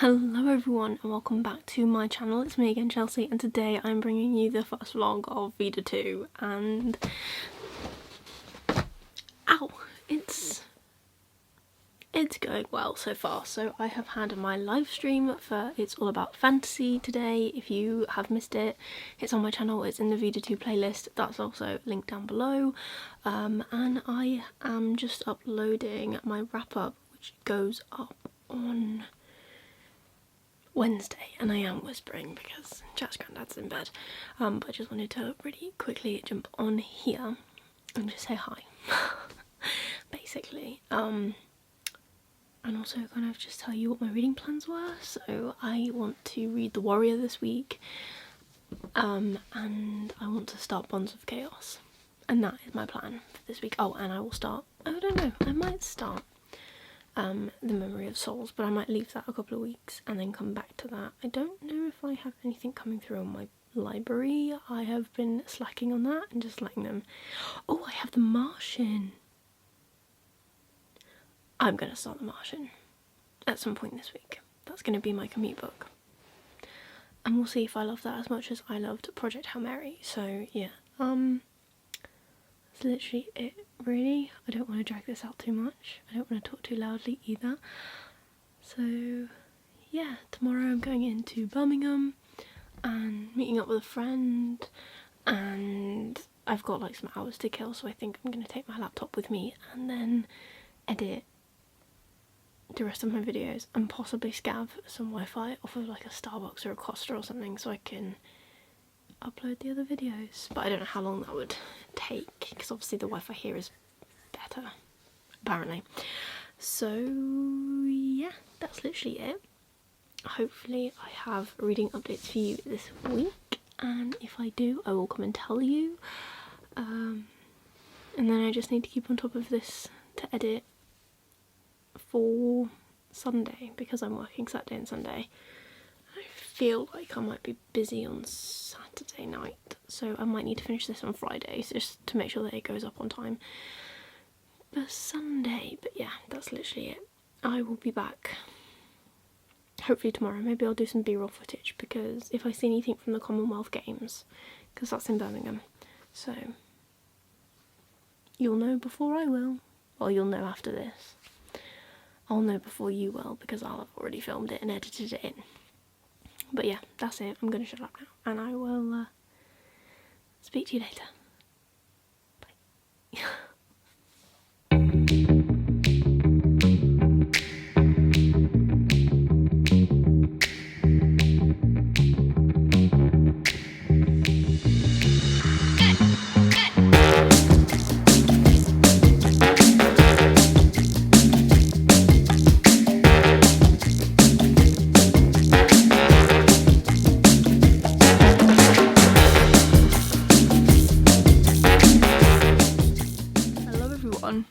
Hello everyone and welcome back to my channel. It's me again, Chelsea, and today I'm bringing you the first vlog of VEDA2 and it's going well so far. So I have had my live stream for It's All About Fantasy today. If you have missed it, it's on my channel, it's in the VEDA2 playlist, that's also linked down below. And I am just uploading my wrap up, which goes up on Wednesday, and I am whispering because Chat's granddad's in bed, but I just wanted to really quickly jump on here and just say hi basically, and also kind of just tell you what my reading plans were. So I want to read The Warrior this week, and I want to start Bonds of Chaos, and that is my plan for this week. Oh, and I will start, I don't know, I might start The Memory of Souls, but I might leave that a couple of weeks and then come back to that. I don't know if I have anything coming through on my library. I have been slacking on that and just letting them. Oh, I have The Martian. I'm gonna start The Martian at some point this week. That's gonna be my commute book, and we'll see if I love that as much as I loved Project Hail Mary. So yeah, that's literally it really. I don't want to drag this out too much. I don't want to talk too loudly either. So yeah, tomorrow I'm going into Birmingham and meeting up with a friend, and I've got like some hours to kill, so I think I'm going to take my laptop with me and then edit the rest of my videos and possibly scav some Wi-Fi off of like a Starbucks or a Costa or something so I can upload the other videos. But I don't know how long that would take because obviously the Wi-Fi here is better apparently. So yeah, that's literally it. Hopefully I have reading updates for you this week, and if I do I will come and tell you, and then I just need to keep on top of this to edit for Sunday because I'm working Saturday and Sunday. I feel like I might be busy on Saturday night, so I might need to finish this on Friday just to make sure that it goes up on time for Sunday. But yeah, that's literally it. I will be back hopefully tomorrow. Maybe I'll do some B-roll footage because if I see anything from the Commonwealth Games, because that's in Birmingham, so you'll know before I will, or you'll know after this. I'll know before you will because I'll have already filmed it and edited it in. But yeah, that's it. I'm going to shut up now and I will speak to you later. Bye.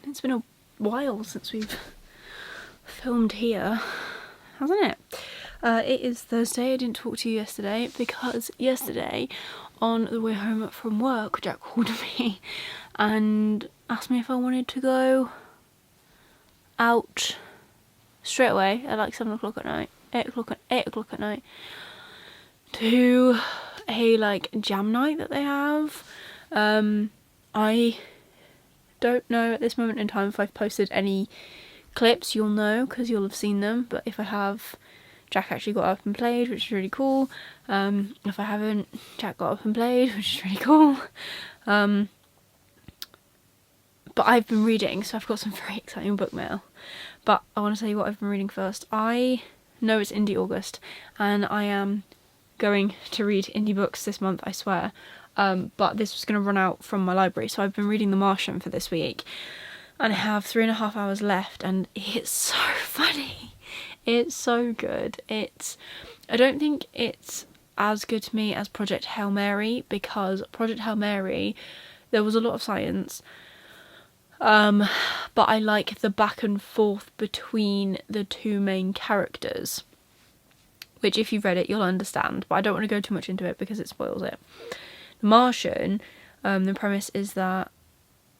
It's been a while since we've filmed here, hasn't it? It is Thursday. I didn't talk to you yesterday because yesterday on the way home from work Jack called me and asked me if I wanted to go out straight away at like 7 o'clock at night, 8 o'clock at night to a like jam night that they have. I don't know at this moment in time if I've posted any clips. You'll know because you'll have seen them, but if I have, Jack actually got up and played, which is really cool. If I haven't, Jack got up and played, which is really cool. But I've been reading, so I've got some very exciting book mail. But I want to tell you what I've been reading first. I know it's Indie August and I am going to read indie books this month, I swear. But this was going to run out from my library, so I've been reading The Martian for this week and I have 3.5 hours left, and it's so funny. It's so good. I don't think it's as good to me as Project Hail Mary, because Project Hail Mary, there was a lot of science, but I like the back and forth between the two main characters, which if you've read it you'll understand, but I don't want to go too much into it because it spoils it. The Martian, the premise is that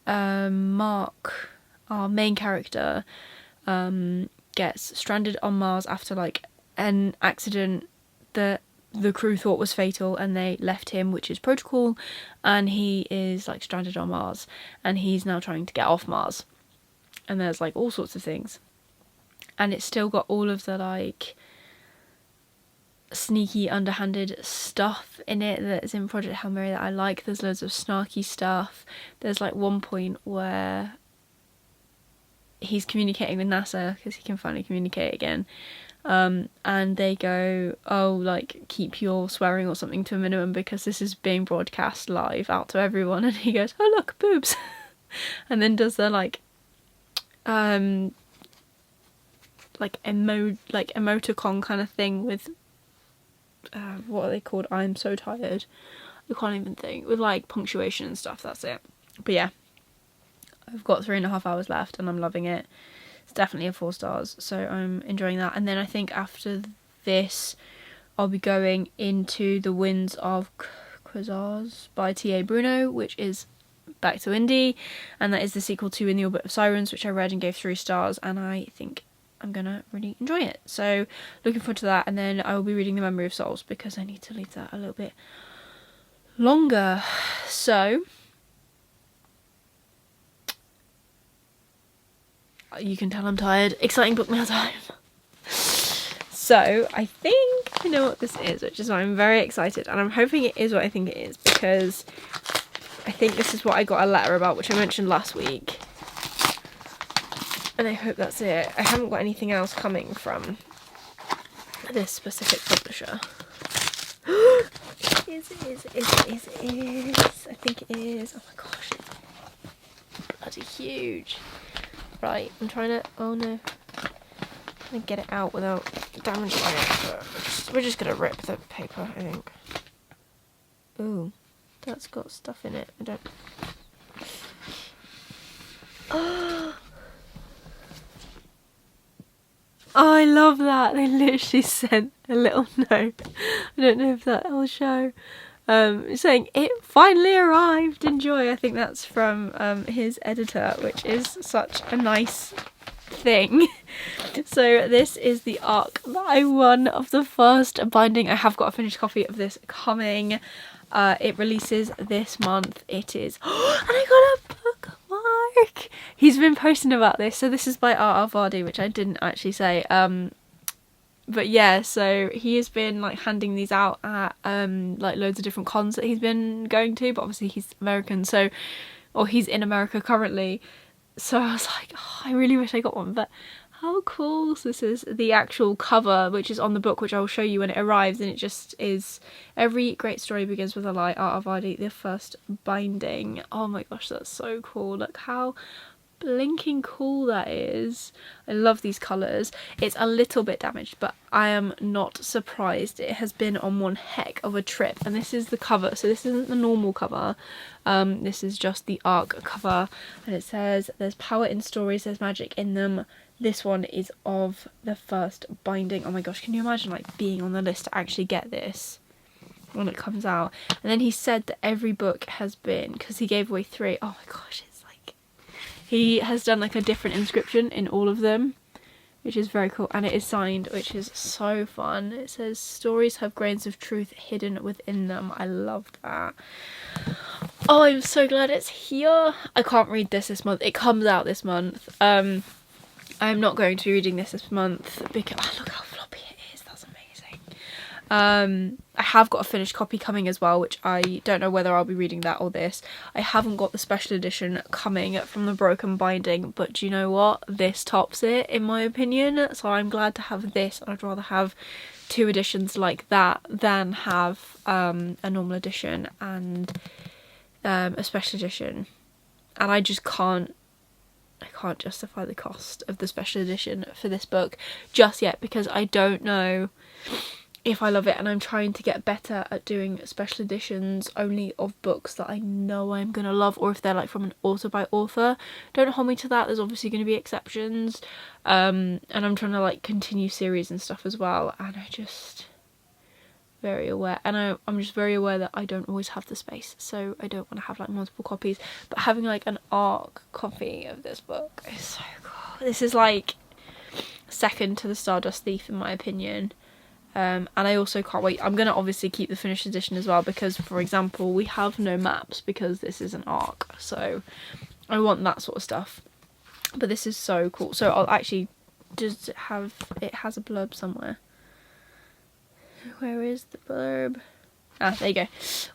Mark, our main character, gets stranded on Mars after like an accident that the crew thought was fatal and they left him, which is protocol, and he is like stranded on Mars and he's now trying to get off Mars, and there's like all sorts of things, and it's still got all of the like sneaky underhanded stuff in it that is in Project Hail Mary that I like. There's loads of snarky stuff. There's like one point where he's communicating with NASA because he can finally communicate again, and they go, oh, like, keep your swearing or something to a minimum because this is being broadcast live out to everyone, and he goes, oh look, boobs, and then does the emoticon kind of thing with what are they called? I'm so tired, I can't even think, with like punctuation and stuff. That's it. But yeah, I've got 3.5 hours left and I'm loving it. It's definitely a 4 stars, so I'm enjoying that. And then I think after this I'll be going into The Winds of Quasars by T.A. Bruno, which is back to indie, and that is the sequel to In the Orbit of Sirens, which I read and gave 3 stars, and I think I'm gonna really enjoy it. So looking forward to that. And then I will be reading The Memory of Souls because I need to leave that a little bit longer. So you can tell I'm tired. Exciting book mail time. So I think I know what this is, which is why I'm very excited, and I'm hoping it is what I think it is, because I think this is what I got a letter about, which I mentioned last week, and I hope that's it. I haven't got anything else coming from this specific publisher. It is. I think it is. Oh my gosh, it's bloody huge. Right, I'm trying to, oh no, I'm gonna get it out without damaging it, but we're just gonna rip the paper, I think. Ooh, that's got stuff in it. I don't. Oh, I love that. They literally sent a little note. I don't know if that will show. Saying it finally arrived, enjoy. I think that's from his editor, which is such a nice thing. So this is the arc that I won of the first binding. I have got a finished copy of this coming. It releases this month. It is, and I got a bookmark. He's been posting about this. So this is by R.R. Vardy, which I didn't actually say. But yeah, so he has been like handing these out at like loads of different cons that he's been going to, but obviously he's American, so, or he's in America currently, so I was like, oh, I really wish I got one. But how cool. So this is the actual cover, which is on the book, which I will show you when it arrives, and it just is Every Great Story Begins with a Lie, R.R. Vardy, the first binding. Oh my gosh, that's so cool. Look how blinking cool that is. I love these colours. It's a little bit damaged, but I am not surprised. It has been on one heck of a trip, and this is the cover. So this isn't the normal cover. This is just the ARC cover, and it says there's power in stories, there's magic in them. This one is of the first binding. Oh my gosh, can you imagine like being on the list to actually get this when it comes out? And then he said that every book has been, because he gave away 3. Oh my gosh, it's like he has done like a different inscription in all of them, which is very cool, and it is signed, which is so fun. It says stories have grains of truth hidden within them. I love that. Oh, I'm so glad it's here. I can't read this month. It comes out this month. I'm not going to be reading this month because, oh, look how floppy it is. That's amazing. I have got a finished copy coming as well, which I don't know whether I'll be reading that or this. I haven't got the special edition coming from the broken binding, but do you know what? This tops it in my opinion. So I'm glad to have this, and I'd rather have 2 editions like that than have a normal edition and a special edition. And I just can't justify the cost of the special edition for this book just yet, because I don't know if I love it, and I'm trying to get better at doing special editions only of books that I know I'm gonna love, or if they're like from an author by author. Don't hold me to that, there's obviously going to be exceptions, and I'm trying to like continue series and stuff as well, and I just very aware, and I'm just very aware that I don't always have the space, so I don't want to have like multiple copies. But having like an ARC copy of this book is so cool. This is like second to the Stardust Thief in my opinion. And I also can't wait. I'm going to obviously keep the finished edition as well because, for example, we have no maps because this is an ARC. So I want that sort of stuff. But this is so cool. So I'll actually just have... It has a blurb somewhere. Where is the blurb? Ah, there you go.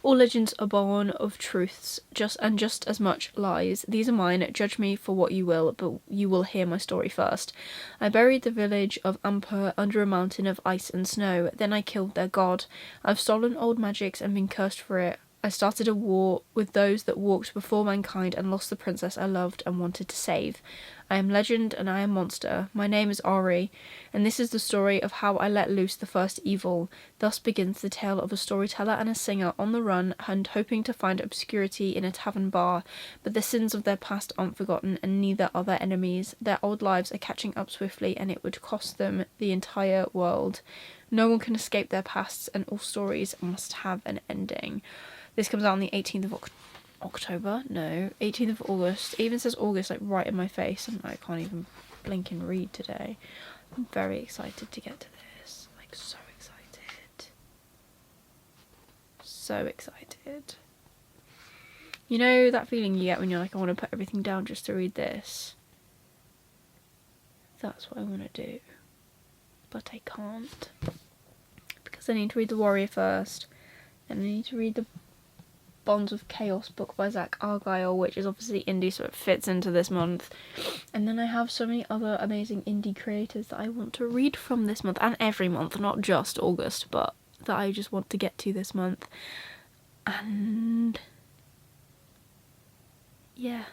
All legends are born of truths, just as much lies. These are mine. Judge me for what you will, but you will hear my story first. I buried the village of Ampur under a mountain of ice and snow. Then I killed their god. I've stolen old magics and been cursed for it. I started a war with those that walked before mankind and lost the princess I loved and wanted to save. I am legend and I am monster. My name is Ari, and this is the story of how I let loose the first evil. Thus begins the tale of a storyteller and a singer on the run and hoping to find obscurity in a tavern bar. But the sins of their past aren't forgotten, and neither are their enemies. Their old lives are catching up swiftly, and it would cost them the entire world. No one can escape their pasts, and all stories must have an ending. This comes out on the 18th of October? No, 18th of August. It even says August like right in my face, and I can't even blink and read today. I'm very excited to get to this. Like, so excited. So excited. You know that feeling you get when you're like, I want to put everything down just to read this? That's what I want to do. But I can't. Because I need to read The Warrior first. And I need to read the Bonds of Chaos book by Zach Argyle, which is obviously indie, so it fits into this month. And then I have so many other amazing indie creators that I want to read from this month, and every month, not just August, but that I just want to get to this month. And yeah.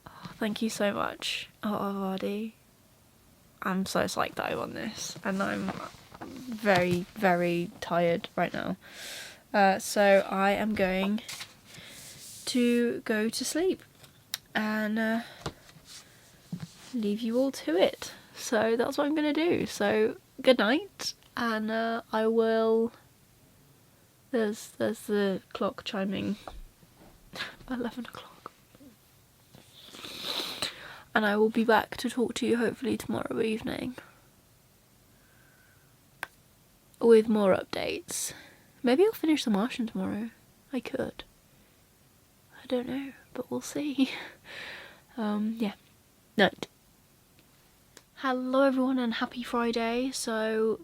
Oh, thank you so much, Ardi. I'm so psyched that I won this, and I'm very, very tired right now. So I am going to go to sleep and leave you all to it. So that's what I'm going to do. So good night, and I will... There's the clock chiming 11 o'clock. And I will be back to talk to you hopefully tomorrow evening with more updates. Maybe I'll finish The Martian tomorrow. I could. I don't know, but we'll see. Yeah. Night. Hello everyone and happy Friday. So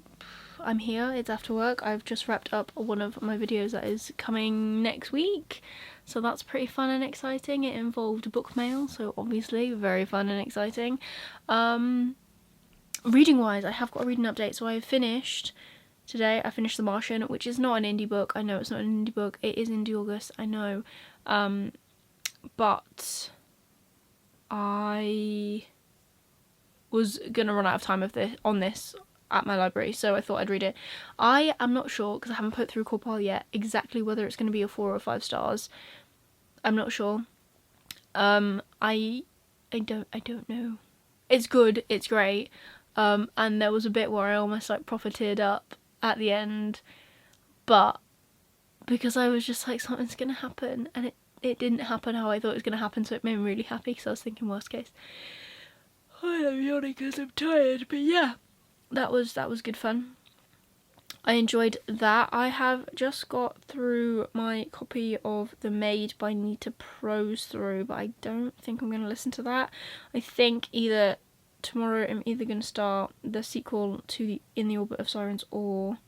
I'm here, it's after work. I've just wrapped up one of my videos that is coming next week. So that's pretty fun and exciting. It involved book mail, so obviously very fun and exciting. Reading wise, I have got a reading update. So I finished... Today I finished The Martian, which is not an indie book. I know it's not an indie book. It is Indie August, I know. But I was gonna run out of time on this at my library, so I thought I'd read it. I am not sure, because I haven't put through Corpal yet, exactly whether it's going to be a 4 or 5 stars. I'm not sure. I don't know. It's good, it's great. And there was a bit where I almost like profited up at the end, but because I was just like, something's gonna happen, and it didn't happen how I thought it was gonna happen, so it made me really happy because I was thinking worst case. I'm yawning because I'm tired, but yeah, that was good fun. I enjoyed that. I have just got through my copy of The Maid by Nita Prose through, but I don't think I'm going to listen to that. I think tomorrow I'm either going to start the sequel to In the Orbit of Sirens or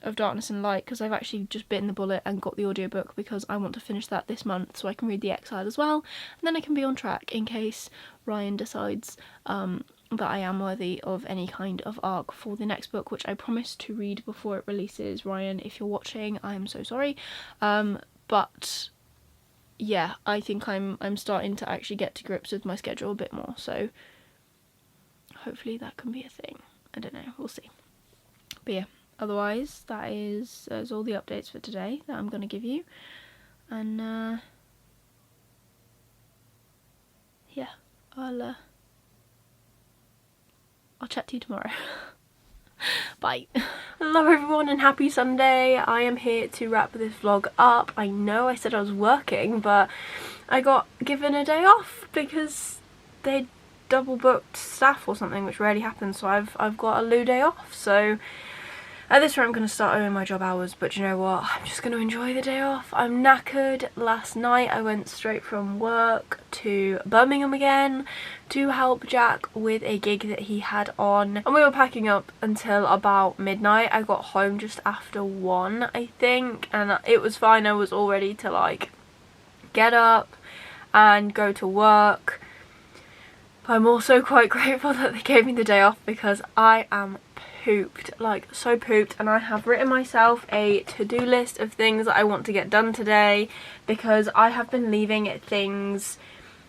of Darkness and Light, because I've actually just bitten the bullet and got the audiobook because I want to finish that this month so I can read The Exile as well, and then I can be on track in case Ryan decides that I am worthy of any kind of arc for the next book, which I promise to read before it releases. Ryan, if you're watching, I'm so sorry. But yeah, I think I'm starting to actually get to grips with my schedule a bit more, so hopefully that can be a thing. I don't know, we'll see. But yeah, otherwise that's all the updates for today that I'm going to give you, and yeah, I'll chat to you tomorrow. Bye. Hello everyone and happy Sunday. I am here to wrap this vlog up. I know I said I was working, but I got given a day off because they double booked staff or something, which rarely happens, so I've got a loo day off. So at this rate I'm going to start owing my job hours, but you know what, I'm just going to enjoy the day off. I'm knackered. Last night I went straight from work to Birmingham again to help Jack with a gig that he had on, and we were packing up until about midnight. I got home just after 1, I think, and it was fine. I was all ready to like get up and go to work. But I'm also quite grateful that they gave me the day off, because I am pooped, like so pooped, and I have written myself a to-do list of things that I want to get done today, because I have been leaving things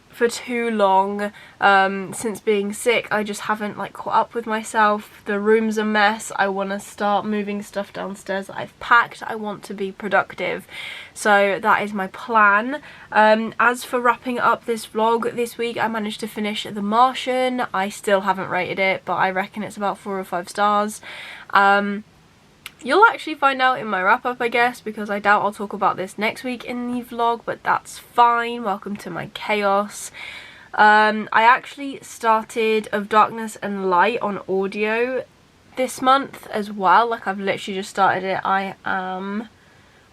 for too long. Since being sick, I just haven't like caught up with myself. The room's a mess. I want to start moving stuff downstairs that I've packed. I want to be productive, so that is my plan. As for wrapping up this vlog this week, I managed to finish The Martian. I still haven't rated it, but I reckon it's about 4 or 5 stars. You'll actually find out in my wrap up, I guess, because I doubt I'll talk about this next week in the vlog, but that's fine. Welcome to my chaos. I actually started Of Darkness and Light on audio this month as well. Like, I've literally just started it. I am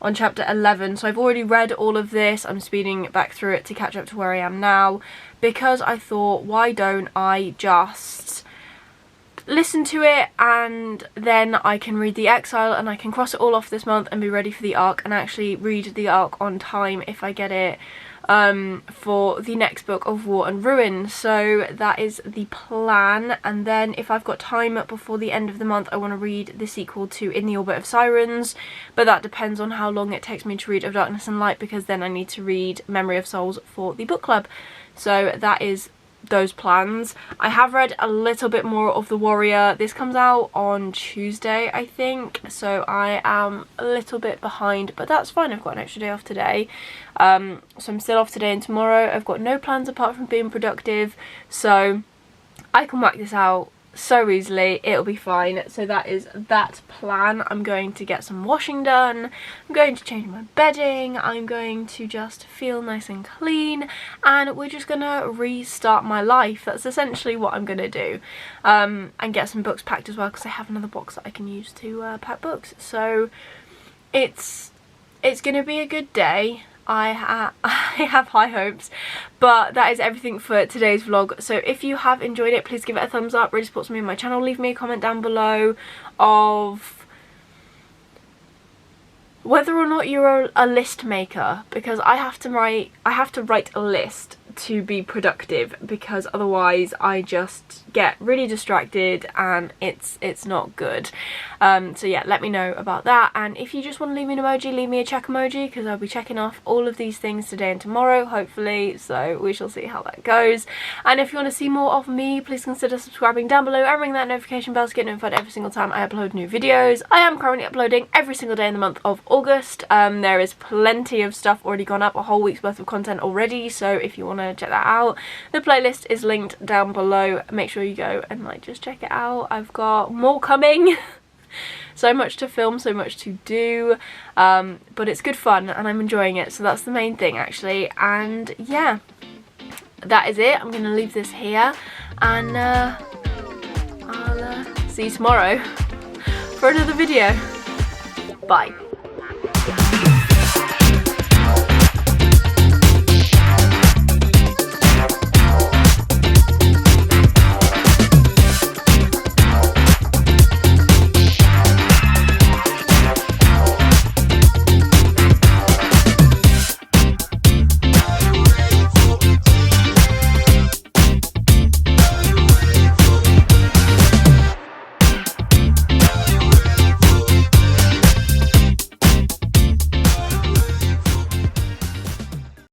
on chapter 11, so I've already read all of this. I'm speeding back through it to catch up to where I am now, because I thought, why don't I just listen to it, and then I can read The Exile and I can cross it all off this month and be ready for the arc, and actually read the arc on time if I get it for the next book of War and Ruin. So that is the plan. And then if I've got time before the end of the month, I want to read the sequel to In the Orbit of Sirens, but that depends on how long it takes me to read Of Darkness and Light, because then I need to read Memory of Souls for the book club. So that is those plans. I have read a little bit more of The Warrior. This comes out on Tuesday, I think, so I am a little bit behind, but that's fine. I've got an extra day off today, so I'm still off today and tomorrow. I've got no plans apart from being productive, so I can work this out so easily. It'll be fine. So that is that plan. I'm going to get some washing done. I'm going to change my bedding. I'm going to just feel nice and clean, and we're just gonna restart my life. That's essentially what I'm gonna do, and get some books packed as well, because I have another box that I can use to pack books. So it's gonna be a good day. I have high hopes, but that is everything for today's vlog. So if you have enjoyed it, please give it a thumbs up. Really supports me and my channel. Leave me a comment down below of whether or not you're a list maker, because I have to write a list to be productive, because otherwise I just get really distracted and it's not good. So yeah, let me know about that. And if you just want to leave me an emoji, leave me a check emoji, because I'll be checking off all of these things today and tomorrow, hopefully, so we shall see how that goes. And if you want to see more of me, please consider subscribing down below and ring that notification bell to get notified every single time I upload new videos. I am currently uploading every single day in the month of August. There is plenty of stuff already gone up, a whole week's worth of content already, so if you want to check that out, the playlist is linked down below. Make sure you go and like just check it out. I've got more coming. So much to film, so much to do, but it's good fun and I'm enjoying it, so that's the main thing actually. And yeah, that is it. I'm gonna leave this here, and I'll see you tomorrow for another video. Bye.